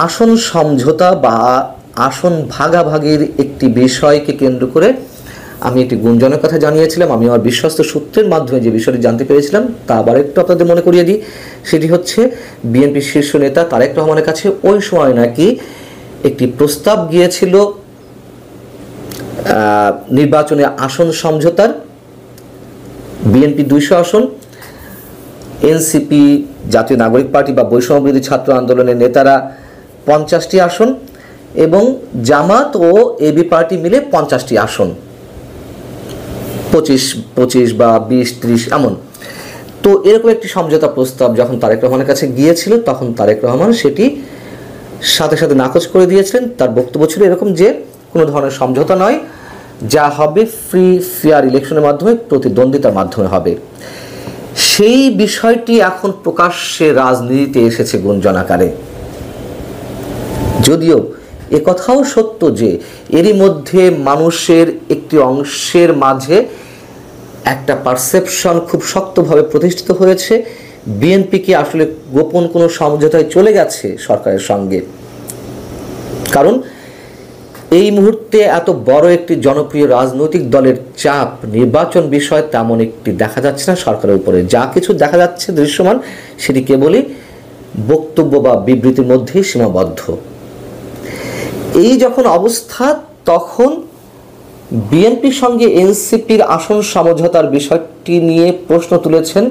আসন সমঝোতা বা আসন ভাগাভাগির একটি বিষয়কে কেন্দ্র করে আমি একটি গুঞ্জনের কথা জানিয়েছিলাম। আমি আমার বিশ্বস্ত সূত্রের মাধ্যমে যে বিষয়টি জানতে পেরেছিলাম তা আবার একটু আপনাদের মনে করিয়ে দিই। সেটি হচ্ছে বিএনপির শীর্ষ নেতা তারেক রহমানের কাছে ওই সময় নাকি একটি প্রস্তাব গিয়েছিল নির্বাচনে আসন সমঝোতার। বিএনপি 200 আসন, এনসিপি জাতীয় নাগরিক পার্টি বা বৈষম্যবিরোধী ছাত্র আন্দোলনের নেতারা 50টি আসন এবং জামাত ও এবি পার্টি মিলে 50টি আসন, 25 বা 20-30 এমন। তো এরকম একটি সমঝোতা প্রস্তাব যখন তারেক রহমানের কাছে গিয়েছিল তখন তারেক রহমান সেটি সাথে সাথে নাকচ করে দিয়েছিলেন। তার বক্তব্য ছিল এরকম যে কোনো ধরনের সমঝোতা নয়, যা হবে ফ্রি ফেয়ার ইলেকশনের মাধ্যমে, প্রতিদ্বন্দ্বিতার মাধ্যমে হবে। সেই বিষয়টি এখন প্রকাশ্যে রাজনীতিতে এসেছে গুঞ্জন আকারে। যদিও একথাও সত্য যে এরই মধ্যে মানুষের একটি অংশের মাঝে একটা পারসেপশন খুব শক্তভাবে প্রতিষ্ঠিত হয়েছে, বিএনপিকে আসলে গোপন কোনো সমঝোতায় চলে গেছে সরকারের সঙ্গে। কারণ এই মুহূর্তে এত বড় একটি জনপ্রিয় রাজনৈতিক দলের চাপ নির্বাচন বিষয় তেমন একটি দেখা যাচ্ছে না সরকারের উপরে। যা কিছু দেখা যাচ্ছে দৃশ্যমান সেটি কেবলই বক্তব্য বা বিবৃতির মধ্যেই সীমাবদ্ধ। এই যখন অবস্থা, তখন বিএনপির সঙ্গে এনসিপির আসন সমঝোতার বিষয়টি নিয়ে প্রশ্ন তুলেছেন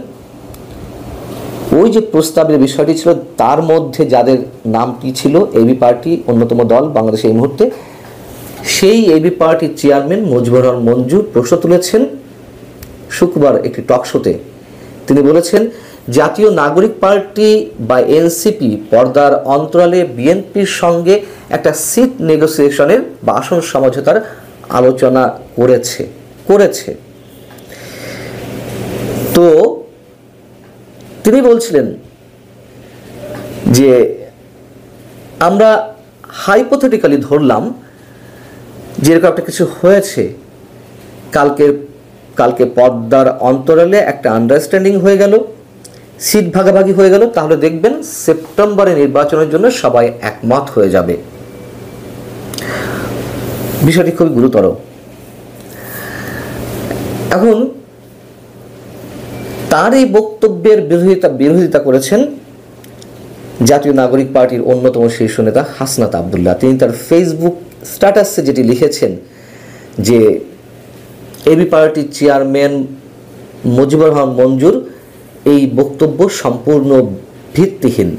ওই যে প্রস্তাবের বিষয়টি ছিল তার মধ্যে যাদের নামটি ছিল এবি পার্টি অন্যতম দল বাংলাদেশে এই মুহূর্তে, সেই এবি পার্টির চেয়ারম্যান মুজিবুর রহমান মঞ্জু প্রশ্ন তুলেছেন শুক্রবার একটি টক শোতে। তিনি বলেছেন জাতীয় নাগরিক পার্টি বা এনসিপি পর্দার অন্তরালে বিএনপির সঙ্গে একটা সিট নেগোসিয়েশনের বা আসন সমঝোতার আলোচনা করেছে। তো তিনি বলছিলেন যে আমরা হাইপোথেটিক্যালি ধরলাম যে এরকম একটা কিছু হয়েছে, কালকে পর্দার অন্তরালে একটা আন্ডারস্ট্যান্ডিং হয়ে গেল, সিট ভাগাভাগি হয়ে গেল, তাহলে দেখবেন সেপ্টেম্বরে নির্বাচনের জন্য সবাই একমত হয়ে যাবে। বিষয়টি খুবই গুরুতর। এখন তার এই বক্তব্যের বিরোধিতা করেছেন জাতীয় নাগরিক পার্টির অন্যতম শীর্ষ নেতা হাসনাত আব্দুল্লাহ। তিনি তার ফেসবুক স্ট্যাটাসে যেটি লিখেছেন যে এবি পার্টির চেয়ারম্যান মুজিবুর রহমান মঞ্জুর এই বক্তব্য সম্পূর্ণ ভিত্তিহীন।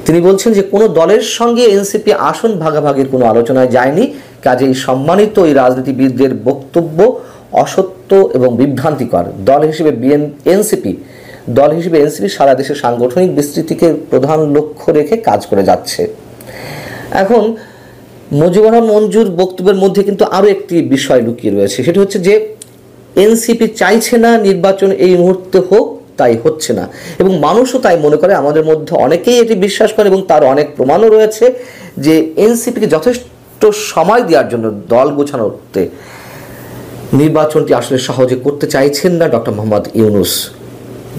তিনি বলছেন যে কোনো দলের সঙ্গে এনসিপি আসন ভাগাভাগির কোনো আলোচনায় যায়নি, কাজেই সম্মানিত এই রাজনীতিবিদদের বক্তব্য অসত্য এবং বিভ্রান্তিকর। দল হিসেবে এনসিপি সারা দেশের সাংগঠনিক বিস্তৃতিকে প্রধান লক্ষ্য রেখে কাজ করে যাচ্ছে। এখন মুজিবুর রহমান মঞ্জুর বক্তব্যের মধ্যে কিন্তু আরও একটি বিষয় লুকিয়ে রয়েছে, সেটি হচ্ছে যে এনসিপি চাইছে না নির্বাচন এই মুহূর্তে হোক, তাই হচ্ছে না, এবং মানুষও তাই মনে করে। আমাদের মধ্যে অনেকেই এটি বিশ্বাস করে এবং তার অনেক প্রমাণও রয়েছে যে এনসিপিকে যথেষ্ট সময় দেওয়ার জন্য দল গোছানোতে নির্বাচনটি আসলে সহজে করতে চাইছেন না ডক্টর মোহাম্মদ ইউনূস।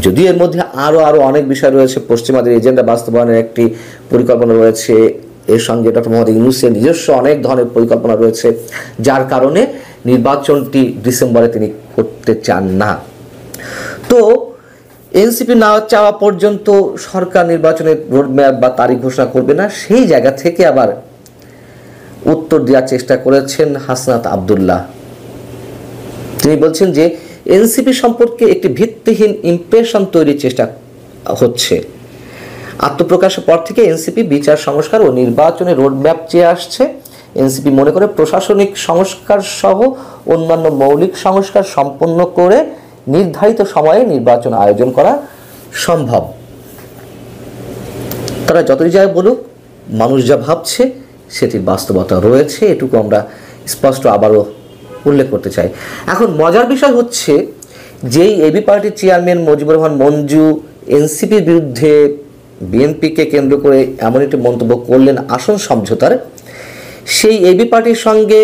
যদিও এর মধ্যে আরও অনেক বিষয় রয়েছে, পশ্চিমাদের এজেন্ডা বাস্তবায়নের একটি পরিকল্পনা রয়েছে, এর সঙ্গে ডক্টর মোহাম্মদ ইউনূসের নিজস্ব অনেক ধরনের পরিকল্পনা রয়েছে, যার কারণে নির্বাচনটি ডিসেম্বরে তিনি করতে চান না। তো এনসিপি না চাওয়া পর্যন্ত সরকার নির্বাচনের রোডম্যাপ বা তারিখ ঘোষণা করবে না, সেই জায়গা থেকে আবার উত্তর দেওয়ার চেষ্টা করেছেন হাসনাত আব্দুল্লাহ। তিনি বলছেন যে এনসিপি সম্পর্কে একটি ভিত্তিহীন ইমপ্রেশন তৈরির চেষ্টা হচ্ছে। আত্মপ্রকাশের পর থেকে এনসিপি বিচার সংস্কার ও নির্বাচনের রোডম্যাপ চেয়ে আসছে। এনসিপি মনে করে প্রশাসনিক সংস্কার সহ অন্যান্য মৌলিক সংস্কার সম্পন্ন করে নির্ধারিত সময়ে নির্বাচন আয়োজন করা সম্ভব। তারা যতই যাই বলুক, মানুষ যা ভাবছে সেটির বাস্তবতা রয়েছে, এটুকু আমরা স্পষ্ট আবারও উল্লেখ করতে চাই। এখন মজার বিষয় হচ্ছে যেই এবি পার্টির চেয়ারম্যান মুজিবুর রহমান মঞ্জু এনসিপির বিরুদ্ধে বিএনপিকে কেন্দ্র করে এমন একটি মন্তব্য করলেন আসন সমঝোতার, সেই এবি পার্টির সঙ্গে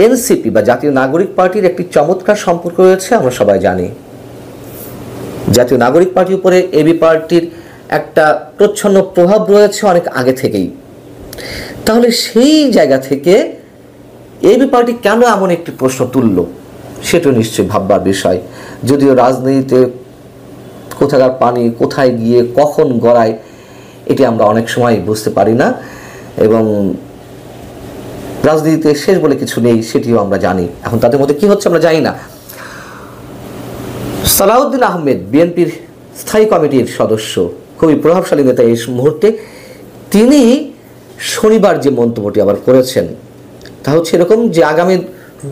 এনসিপি বা জাতীয় নাগরিক পার্টির একটি চমৎকার সম্পর্ক রয়েছে, আমরা সবাই জানি। জাতীয় নাগরিক পার্টির উপরে এবি পার্টির একটা প্রচ্ছন্ন প্রভাব রয়েছে অনেক আগে থেকেই। তাহলে সেই জায়গা থেকে এবি পার্টি কেন এমন একটি প্রশ্ন তুলল সেটা নিশ্চয়ই ভাববার বিষয়। যদিও রাজনীতিতে কোথাকার পানি কোথায় গিয়ে কখন গড়ায় এটি আমরা অনেক সময় বুঝতে পারি না, এবং রাজনীতিতে শেষ বলে কিছু নেই সেটিও আমরা জানি। এখন তাদের মধ্যে কি হচ্ছে আমরা জানি না। সালাউদ্দিন আহমেদ বিএনপির স্থায়ী কমিটির সদস্য, খুবই প্রভাবশালী নেতা এই মুহূর্তে, তিনি শনিবার যে মন্তব্যটি আবার করেছেন তা হচ্ছে এরকম যে আগামী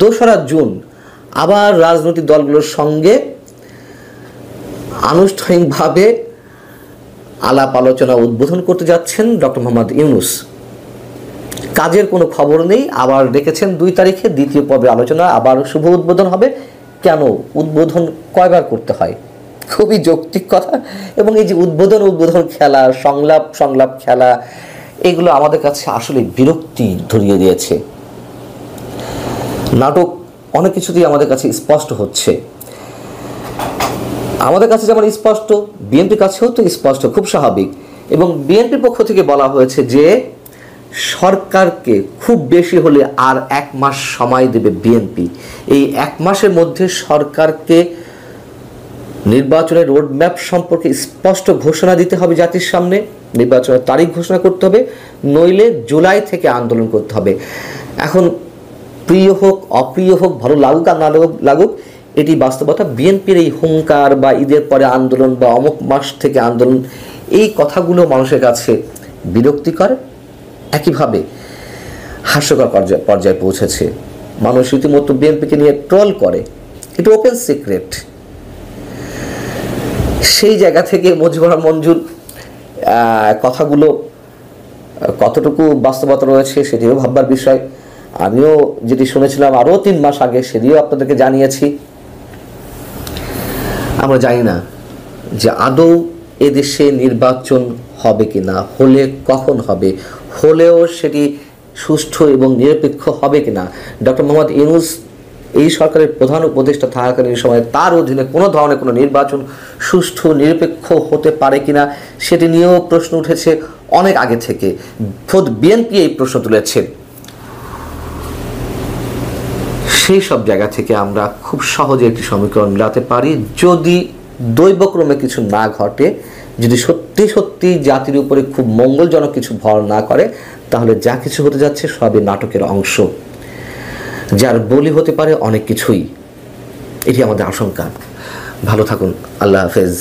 2রা জুন আবার রাজনৈতিক দলগুলোর সঙ্গে আনুষ্ঠানিকভাবে আলাপ আলোচনা উদ্বোধন করতে যাচ্ছেন ডক্টর মোহাম্মদ ইউনূস। কাজের কোনো খবর নেই, আবার ডেকেছেন 2 তারিখে দ্বিতীয় পর্বে আলোচনা, আবার শুভ উদ্বোধন হবে। কেন উদ্বোধন কয়বার করতে হয়? খুবই যৌক্তিক কথা। এবং এই যে উদ্বোধন খেলা, সংলাপ খেলা, এগুলো আমাদের কাছে আসলে বিরক্তি ধরিয়ে দিয়েছে। নাটক অনেক কিছুতেই আমাদের কাছে স্পষ্ট হচ্ছে, আমাদের কাছে যেমন স্পষ্ট বিএনপির কাছেও তো স্পষ্ট, খুব স্বাভাবিক। এবং বিএনপির পক্ষ থেকে বলা হয়েছে যে সরকারকে খুব বেশি হলে আর 1 মাস সময় দেবে বিএনপি। এই 1 মাসের মধ্যে সরকারকে নির্বাচনের রোডম্যাপ সম্পর্কে স্পষ্ট ঘোষণা দিতে হবে জাতির সামনে, নির্বাচনের তারিখ ঘোষণা করতে হবে, নইলে জুলাই থেকে আন্দোলন করতে হবে। এখন প্রিয় হোক অপ্রিয় হোক, ভালো লাগুক আর না লাগুক, এটি বাস্তবতা। বিএনপির এই হুঙ্কার বা ঈদের পরে আন্দোলন বা অমুক মাস থেকে আন্দোলন, এই কথাগুলো মানুষের কাছে বিরক্তিকর, একইভাবে হাস্যকর পর্যায়ে পৌঁছেছে। মানুষ রীতিমতো বিএনপিকে নিয়ে ট্রল করে, এটা ওপেন সিক্রেট। সেই জায়গা থেকে মুজিবুর রহমান মঞ্জুর কথাগুলো কতটুকু বাস্তবতা রয়েছে সেটিও ভাববার বিষয়। আমিও যেটি শুনেছিলাম আরও 3 মাস আগে, সেটিও আপনাদেরকে জানিয়েছি। আমরা জানি না যে আদৌ এদেশে নির্বাচন হবে কি না, হলে কখন হবে, হলেও সেটি সুষ্ঠু এবং নিরপেক্ষ হবে কিনা। ডক্টর মোহাম্মদ ইউনূস এই সরকারের প্রধান উপদেষ্টা থাকাকালীন সময়ে তার অধীনে কোনো ধরনের কোনো নির্বাচন সুষ্ঠু নিরপেক্ষ হতে পারে কিনা সেটি নিয়েও প্রশ্ন উঠেছে অনেক আগে থেকে। খোদ বিএনপি এই প্রশ্ন তুলেছে। সেই সব জায়গা থেকে আমরা খুব সহজে একটি সমীকরণ মেলাতে পারি, যদি দৈবক্রমে কিছু না ঘটে, যদি সত্যি সত্যি জাতির উপরে খুব মঙ্গলজনক কিছু ভর না করে, তাহলে যা কিছু হতে যাচ্ছে সবই নাটকের অংশ, যার বলি হতে পারে অনেক কিছুই। এটি আমাদের আশঙ্কা। ভালো থাকুন, আল্লাহ হাফেজ।